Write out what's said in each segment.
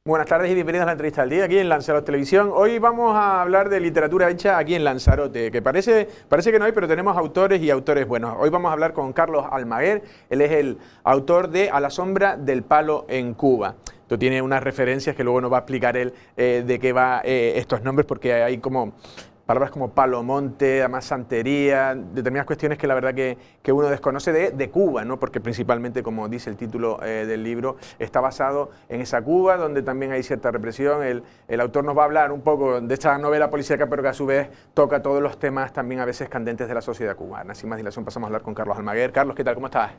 Buenas tardes y bienvenidos a la entrevista del día aquí en Lanzarote Televisión. Hoy vamos a hablar de literatura hecha aquí en Lanzarote, que parece que no hay, pero tenemos autores y autores buenos. Hoy vamos a hablar con Carlos Almaguer, él es el autor de A la sombra del palo en Cuba. Esto tiene unas referencias que luego nos va a explicar él de qué va estos nombres, porque hay como palabras como palomonte, además santería, determinadas cuestiones que la verdad que uno desconoce de Cuba, ¿no? Porque principalmente, como dice el título del libro, está basado en esa Cuba donde también hay cierta represión. El autor nos va a hablar un poco de esta novela policíaca, pero que a su vez toca todos los temas también a veces candentes de la sociedad cubana. Sin más dilación pasamos a hablar con Carlos Almaguer. Carlos, ¿qué tal? ¿Cómo estás?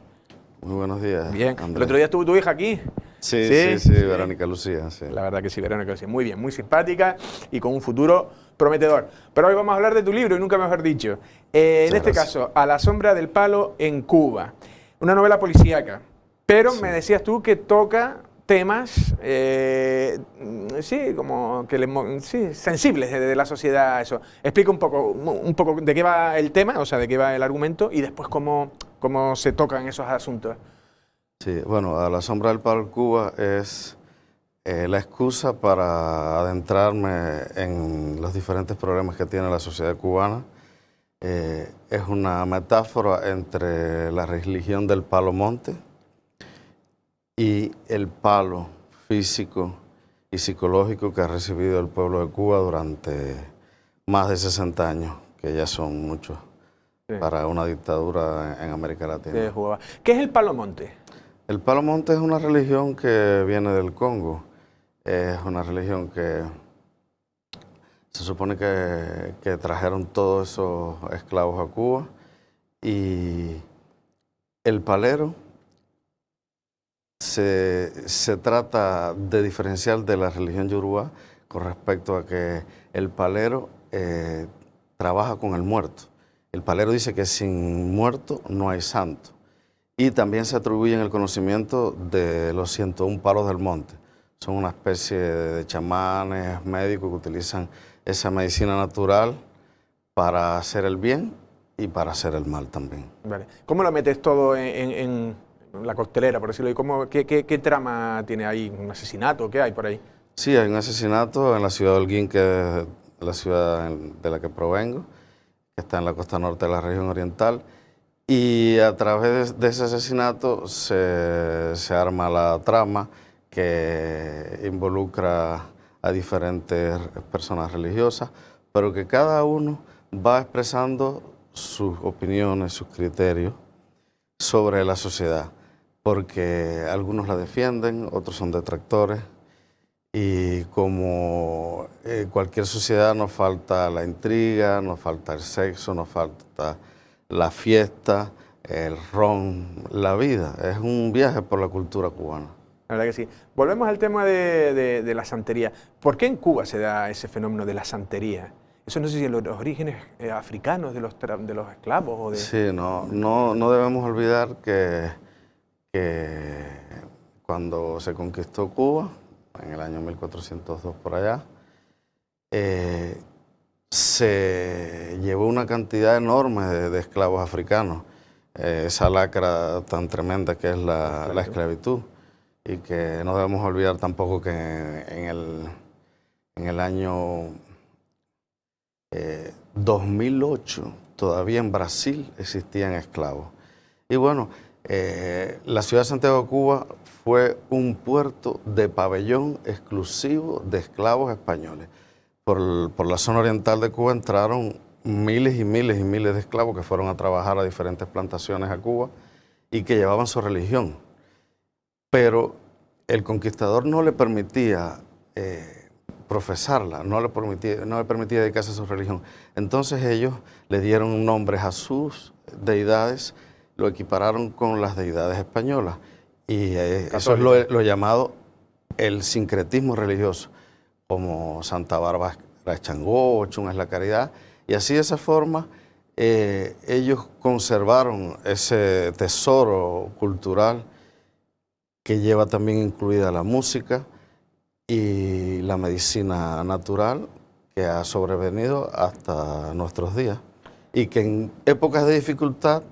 Muy buenos días, Bien. Andrés. ¿El otro día estuvo tu hija aquí? Sí, Verónica Lucía, sí. La verdad que sí, Verónica Lucía. Muy bien, muy simpática y con un futuro prometedor. Pero hoy vamos a hablar de tu libro y nunca mejor dicho. En este caso, A la sombra del palo en Cuba. Una novela policíaca. Pero me decías tú que toca temas, sí, como que sensibles de la sociedad. Eso. Explica un poco de qué va el tema, o sea, de qué va el argumento y después cómo se tocan esos asuntos. Sí, bueno, A la sombra del palo en Cuba es la excusa para adentrarme en los diferentes problemas que tiene la sociedad cubana. Es una metáfora entre la religión del palo monte y el palo físico y psicológico que ha recibido el pueblo de Cuba durante más de 60 años, que ya son muchos para una dictadura en América Latina. ¿Qué es el palo monte? El palo monte es una religión que viene del Congo. Es una religión que se supone que trajeron todos esos esclavos a Cuba, y el palero se trata de diferenciar de la religión yorubá con respecto a que el palero trabaja con el muerto. El palero dice que sin muerto no hay santo. Y también se atribuyen el conocimiento de los 101 palos del monte. Son una especie de chamanes, médicos que utilizan esa medicina natural para hacer el bien y para hacer el mal también. Vale. ¿Cómo lo metes todo en la costelera, por decirlo? ¿Qué trama tiene ahí? ¿Un asesinato? ¿Qué hay por ahí? Sí, hay un asesinato en la ciudad de Holguín, que es la ciudad de la que provengo, que está en la costa norte de la región oriental. Y a través de ese asesinato se arma la trama que involucra a diferentes personas religiosas, pero que cada uno va expresando sus opiniones, sus criterios sobre la sociedad, porque algunos la defienden, otros son detractores, y como cualquier sociedad nos falta la intriga, nos falta el sexo, nos falta la fiesta, el ron, la vida. Es un viaje por la cultura cubana. La verdad que sí. Volvemos al tema de la santería. ¿Por qué en Cuba se da ese fenómeno de la santería? Eso no sé si en los orígenes africanos de los esclavos o de... Sí, no debemos olvidar que cuando se conquistó Cuba, en el año 1402 por allá, se llevó una cantidad enorme de esclavos africanos, esa lacra tan tremenda que es la esclavitud, y que no debemos olvidar tampoco que en el año 2008 todavía en Brasil existían esclavos. Y bueno, la ciudad de Santiago de Cuba fue un puerto de pabellón exclusivo de esclavos españoles. Por la zona oriental de Cuba entraron miles y miles y miles de esclavos que fueron a trabajar a diferentes plantaciones a Cuba y que llevaban su religión. Pero el conquistador no le permitía profesarla, no le permitía dedicarse a su religión. Entonces ellos le dieron nombres a sus deidades, lo equipararon con las deidades españolas. Y eso es lo llamado el sincretismo religioso, como Santa Bárbara es Changó, Ochun es la caridad. Y así de esa forma ellos conservaron ese tesoro cultural que lleva también incluida la música y la medicina natural que ha sobrevenido hasta nuestros días. Y que en épocas de dificultad,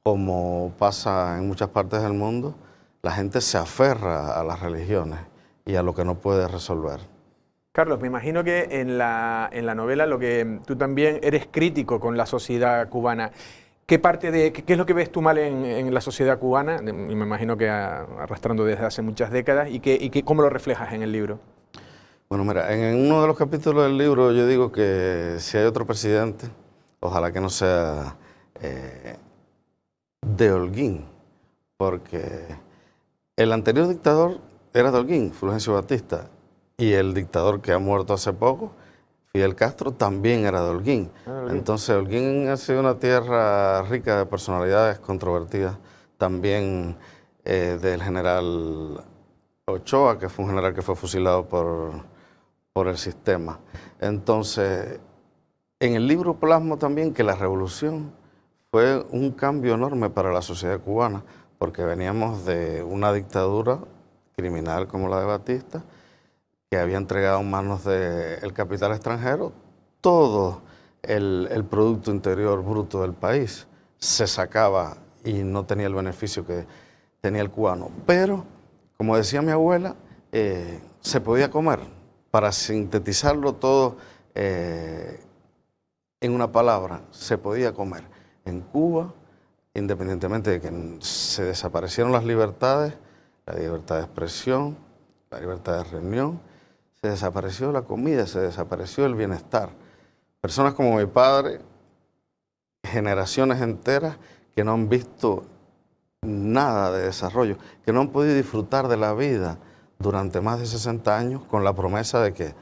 como pasa en muchas partes del mundo, la gente se aferra a las religiones y a lo que no puede resolver. Carlos, me imagino que en la novela lo que tú también eres crítico con la sociedad cubana. ¿Qué es lo que ves tú mal en la sociedad cubana? Y me imagino que arrastrando desde hace muchas décadas, y cómo lo reflejas en el libro. Bueno, mira, en uno de los capítulos del libro yo digo que si hay otro presidente, ojalá que no sea de Holguín, porque el anterior dictador era de Holguín, Fulgencio Batista, y el dictador que ha muerto hace poco, Fidel Castro, también era de Holguín. Entonces, Holguín ha sido una tierra rica de personalidades controvertidas, también del general Ochoa, que fue un general que fue fusilado por el sistema. Entonces, en el libro plasmo también que la revolución fue un cambio enorme para la sociedad cubana, porque veníamos de una dictadura criminal como la de Batista, que había entregado en manos del capital extranjero todo el Producto Interior Bruto del país. Se sacaba y no tenía el beneficio que tenía el cubano. Pero, como decía mi abuela, se podía comer. Para sintetizarlo todo en una palabra, se podía comer. En Cuba, independientemente de que se desaparecieron las libertades, la libertad de expresión, la libertad de reunión, se desapareció la comida, se desapareció el bienestar. Personas como mi padre, generaciones enteras que no han visto nada de desarrollo, que no han podido disfrutar de la vida durante más de 60 años con la promesa de que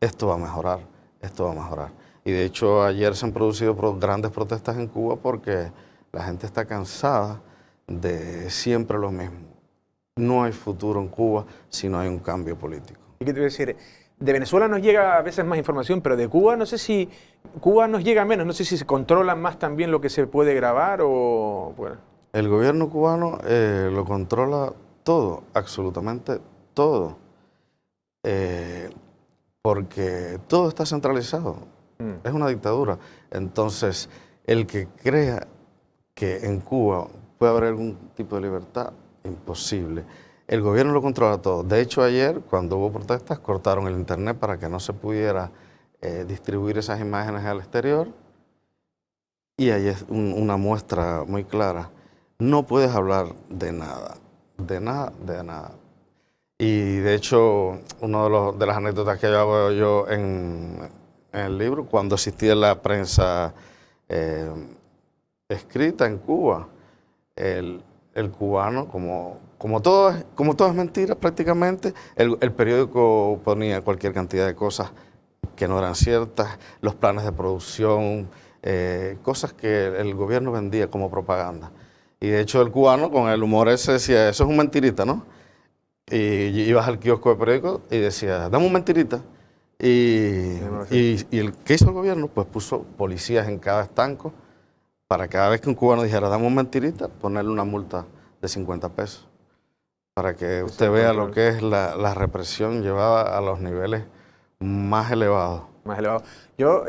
esto va a mejorar, esto va a mejorar. Y de hecho ayer se han producido grandes protestas en Cuba porque la gente está cansada de siempre lo mismo. No hay futuro en Cuba si no hay un cambio político. ¿Y qué te voy a decir? De Venezuela nos llega a veces más información, pero de Cuba no sé si Cuba nos llega menos, no sé si se controlan más también lo que se puede grabar o... Bueno. El gobierno cubano lo controla todo, absolutamente todo, porque todo está centralizado. Es una dictadura. Entonces, el que crea que en Cuba puede haber algún tipo de libertad, imposible. El gobierno lo controla todo. De hecho, ayer, cuando hubo protestas, cortaron el internet para que no se pudiera distribuir esas imágenes al exterior. Y ahí es una muestra muy clara. No puedes hablar de nada, de nada, de nada. Y de hecho, una de las anécdotas que yo hago yo en el libro, cuando existía la prensa escrita en Cuba, el cubano, como todo es mentira prácticamente, el periódico ponía cualquier cantidad de cosas que no eran ciertas, los planes de producción, cosas que el gobierno vendía como propaganda. Y de hecho el cubano con el humor ese decía, eso es un mentirita, ¿no? Y ibas al kiosco de periódico y decía, dame un mentirita. Y el que hizo el gobierno, pues puso policías en cada estanco para cada vez que un cubano dijera, dame un mentirita, ponerle una multa de 50 pesos. Para que usted vea lo que es la represión llevada a los niveles más elevados. Más elevado. Yo,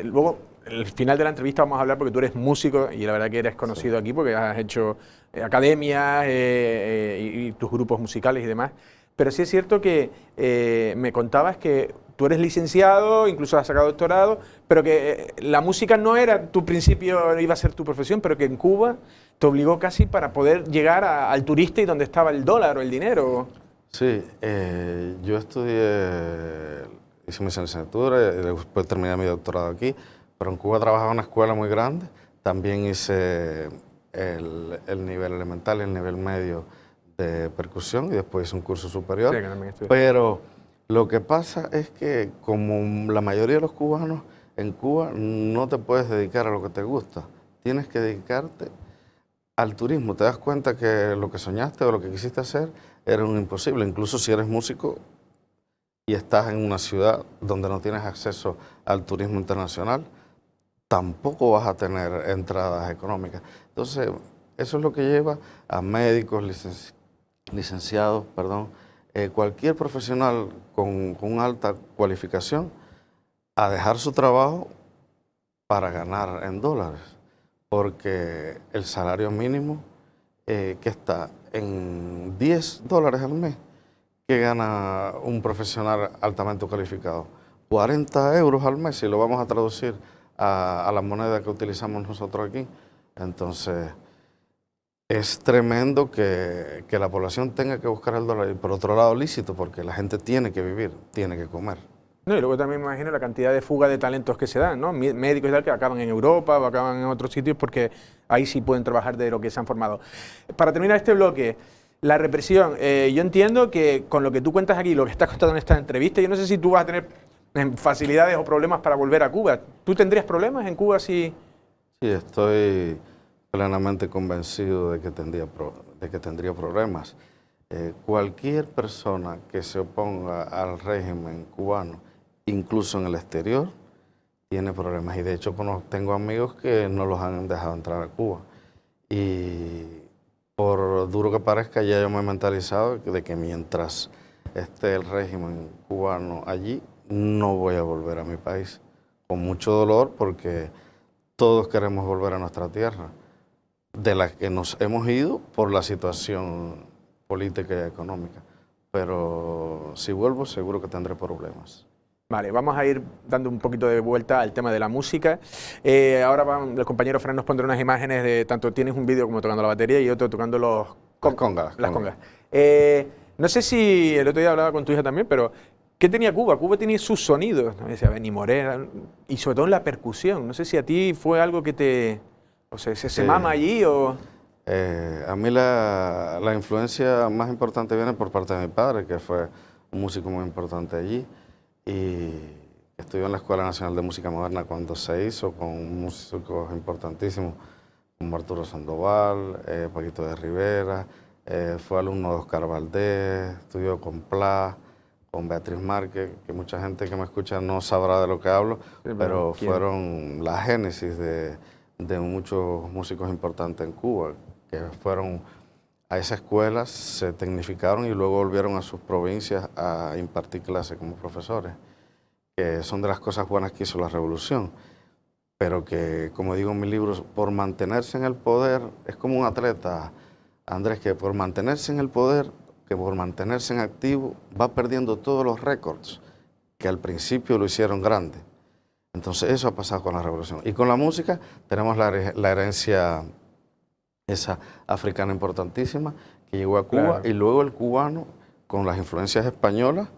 luego, al final de la entrevista vamos a hablar porque tú eres músico y la verdad que eres conocido aquí porque has hecho academias y tus grupos musicales y demás. Pero sí es cierto que me contabas que tú eres licenciado, incluso has sacado doctorado, pero que la música no era tu principio, iba a ser tu profesión, pero que en Cuba te obligó casi para poder llegar al turista y donde estaba el dólar o el dinero. Sí, yo estudié, hice mi licenciatura y después terminé mi doctorado aquí, pero en Cuba trabajaba en una escuela muy grande, también hice el nivel elemental y el nivel medio de percusión y después hice un curso superior. Sí, que también estudié. Pero lo que pasa es que como la mayoría de los cubanos en Cuba no te puedes dedicar a lo que te gusta, tienes que dedicarte al turismo. Te das cuenta que lo que soñaste o lo que quisiste hacer era un imposible, incluso si eres músico y estás en una ciudad donde no tienes acceso al turismo internacional, tampoco vas a tener entradas económicas. Entonces, eso es lo que lleva a médicos, licenciados, cualquier profesional con alta cualificación a dejar su trabajo para ganar en dólares, porque el salario mínimo que está en $10 al mes, ¿Qué gana un profesional altamente calificado? 40 euros al mes, si lo vamos a traducir a la moneda que utilizamos nosotros aquí. Entonces, es tremendo que la población tenga que buscar el dólar y por otro lado lícito, porque la gente tiene que vivir, tiene que comer. No, y luego también me imagino la cantidad de fuga de talentos que se dan, ¿no? Médicos y tal que acaban en Europa o acaban en otros sitios porque ahí sí pueden trabajar de lo que se han formado. Para terminar este bloque, la represión, yo entiendo que con lo que tú cuentas aquí, lo que estás contando en esta entrevista, yo no sé si tú vas a tener facilidades o problemas para volver a Cuba. ¿Tú tendrías problemas en Cuba si...? Sí, estoy plenamente convencido de que tendría problemas. Cualquier persona que se oponga al régimen cubano, incluso en el exterior, tiene problemas. Y de hecho tengo amigos que no los han dejado entrar a Cuba. Y por duro que parezca, ya yo me he mentalizado de que mientras esté el régimen cubano allí, no voy a volver a mi país. Con mucho dolor, porque todos queremos volver a nuestra tierra, de la que nos hemos ido por la situación política y económica. Pero si vuelvo, seguro que tendré problemas. Vale, vamos a ir dando un poquito de vuelta al tema de la música. Ahora el compañero Fran nos pondrá unas imágenes de tanto tienes un vídeo como tocando la batería y otro tocando las congas. No sé si el otro día hablaba con tu hija también, pero ¿qué tenía Cuba? Cuba tenía sus sonidos, ¿no? Decía Benny Morera, y sobre todo en la percusión. No sé si a ti fue algo que te... O sea, ¿se mama allí o...? A mí la influencia más importante viene por parte de mi padre, que fue un músico muy importante allí. Y estudió en la Escuela Nacional de Música Moderna cuando se hizo, con músicos importantísimos como Arturo Sandoval, Paquito de Rivera, fue alumno de Oscar Valdés, estudió con Pla, con Beatriz Márquez, que mucha gente que me escucha no sabrá de lo que hablo, sí, pero fueron la génesis de muchos músicos importantes en Cuba, que fueron a esa escuela, se tecnificaron y luego volvieron a sus provincias a impartir clases como profesores, que son de las cosas buenas que hizo la revolución, pero que, como digo en mi libro, por mantenerse en el poder, es como un atleta, Andrés, que por mantenerse en el poder, que por mantenerse en activo, va perdiendo todos los récords que al principio lo hicieron grande. Entonces eso ha pasado con la revolución. Y con la música tenemos la herencia esa africana importantísima que llegó a Cuba, claro. Y luego el cubano, con las influencias españolas,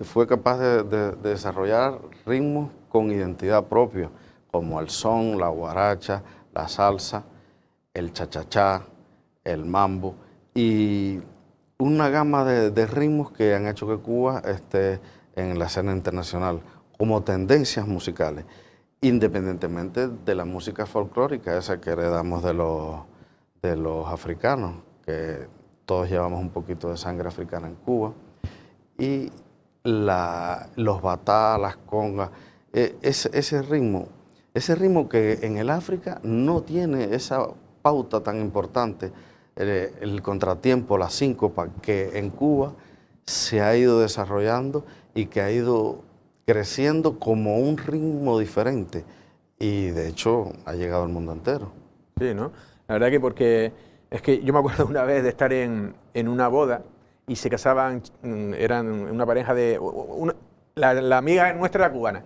fue capaz de desarrollar ritmos con identidad propia, como el son, la guaracha, la salsa, el cha-cha-cha, el mambo, y una gama de ritmos que han hecho que Cuba esté en la escena internacional como tendencias musicales, independientemente de la música folclórica, esa que heredamos de los africanos, que todos llevamos un poquito de sangre africana en Cuba, y los batá, las congas, ese ritmo que en el África no tiene esa pauta tan importante, el contratiempo, la síncopa, que en Cuba se ha ido desarrollando y que ha ido creciendo como un ritmo diferente, y de hecho ha llegado al mundo entero. Sí, ¿no? La verdad que porque es que yo me acuerdo una vez de estar en una boda y se casaban, eran una pareja de... La amiga nuestra era cubana.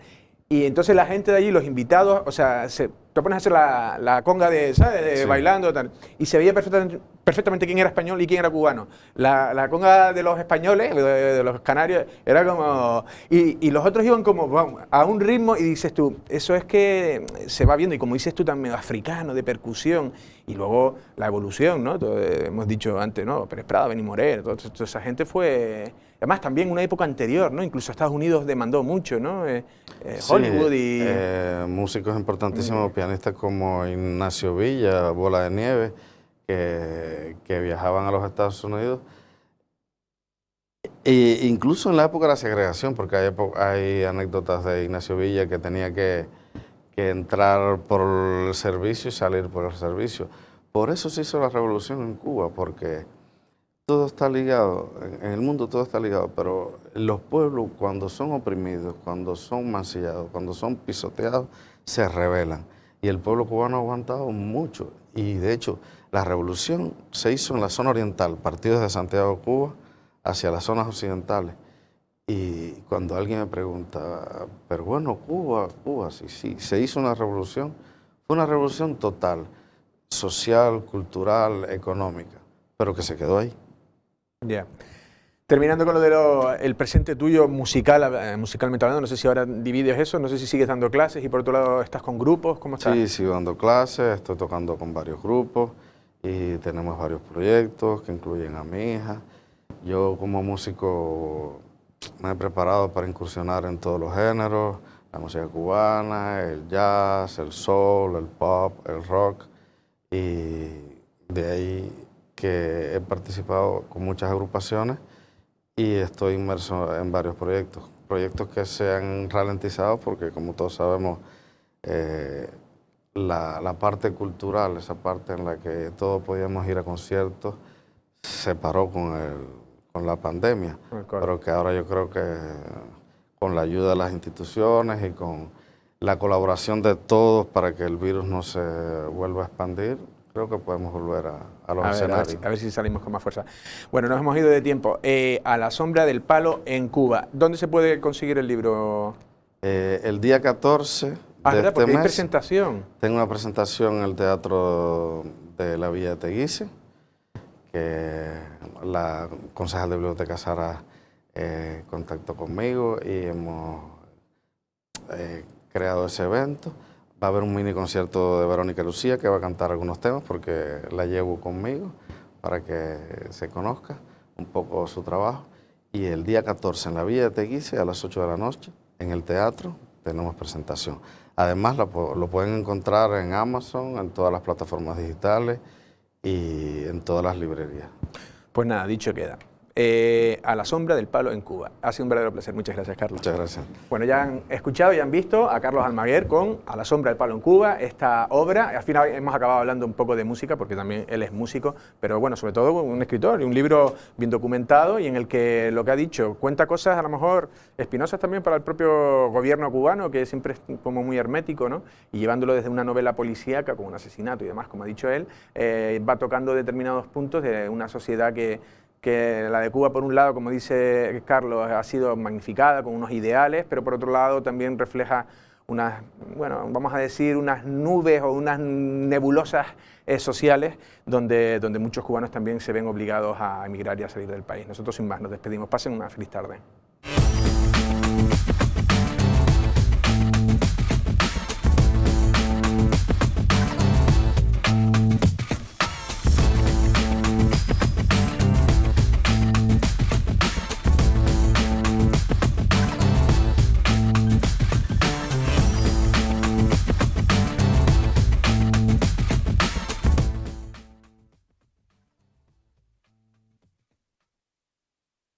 Y entonces la gente de allí, los invitados, o sea, te pones a hacer la conga de, ¿sabes? Sí. Bailando, tal. Y se veía perfectamente quién era español y quién era cubano. La conga de los españoles, de los canarios, era como... Y los otros iban como vamos, a un ritmo y dices tú, eso es que se va viendo. Y como dices tú también, africano, de percusión. Y luego la evolución, ¿no? Todo, hemos dicho antes, ¿no? Pérez Prada, Benny Morera, toda esa gente fue... Además, también una época anterior, ¿no? Incluso Estados Unidos demandó mucho, ¿no? Hollywood y... músicos importantísimos, pianistas como Ignacio Villa, Bola de Nieve, que viajaban a los Estados Unidos. E incluso en la época de la segregación, porque hay anécdotas de Ignacio Villa que tenía que entrar por el servicio y salir por el servicio. Por eso se hizo la revolución en Cuba, porque todo está ligado, en el mundo todo está ligado, pero los pueblos cuando son oprimidos, cuando son mancillados, cuando son pisoteados, se rebelan. Y el pueblo cubano ha aguantado mucho. Y de hecho, la revolución se hizo en la zona oriental, partidos de Santiago, Cuba, hacia las zonas occidentales. Y cuando alguien me pregunta, pero bueno, Cuba, sí, se hizo una revolución, fue una revolución total, social, cultural, económica, pero que se quedó ahí. Ya. Terminando con lo de el presente tuyo musicalmente hablando, no sé si ahora divides eso, no sé si sigues dando clases y por otro lado estás con grupos, ¿cómo estás? Sí, sigo dando clases, estoy tocando con varios grupos y tenemos varios proyectos que incluyen a mi hija. Yo como músico me he preparado para incursionar en todos los géneros, la música cubana, el jazz, el soul, el pop, el rock, y de ahí que he participado con muchas agrupaciones y estoy inmerso en varios proyectos que se han ralentizado porque, como todos sabemos, la parte cultural, esa parte en la que todos podíamos ir a conciertos, se paró con la pandemia, pero que ahora yo creo que con la ayuda de las instituciones y con la colaboración de todos para que el virus no se vuelva a expandir, creo que podemos volver a los escenarios. A ver si salimos con más fuerza. Bueno, nos hemos ido de tiempo. A la sombra del palo en Cuba. ¿Dónde se puede conseguir el libro? El día 14 de este porque hay mes presentación. tengo una presentación en el Teatro de la Villa de Teguise, que la concejal de biblioteca Sara contactó conmigo y hemos creado ese evento. Va a haber un mini concierto de Verónica Lucía que va a cantar algunos temas porque la llevo conmigo para que se conozca un poco su trabajo. Y el día 14 en la Villa de Teguise a las 8 de la noche en el teatro tenemos presentación. Además lo pueden encontrar en Amazon, en todas las plataformas digitales y en todas las librerías. Pues nada, dicho queda. A la sombra del palo en Cuba. Ha sido un verdadero placer. Muchas gracias, Carlos. Muchas gracias. Bueno, ya han escuchado y han visto a Carlos Almaguer con A la sombra del palo en Cuba, esta obra. Al final hemos acabado hablando un poco de música, porque también él es músico, pero bueno, sobre todo un escritor y un libro bien documentado y en el que lo que ha dicho cuenta cosas a lo mejor espinosas también para el propio gobierno cubano, que siempre es como muy hermético, ¿no? Y llevándolo desde una novela policíaca, como un asesinato y demás, como ha dicho él, va tocando determinados puntos de una sociedad que la de Cuba, por un lado, como dice Carlos, ha sido magnificada con unos ideales, pero por otro lado también refleja unas, bueno, vamos a decir, unas nubes o unas nebulosas sociales donde muchos cubanos también se ven obligados a emigrar y a salir del país. Nosotros, sin más, nos despedimos. Pasen una feliz tarde.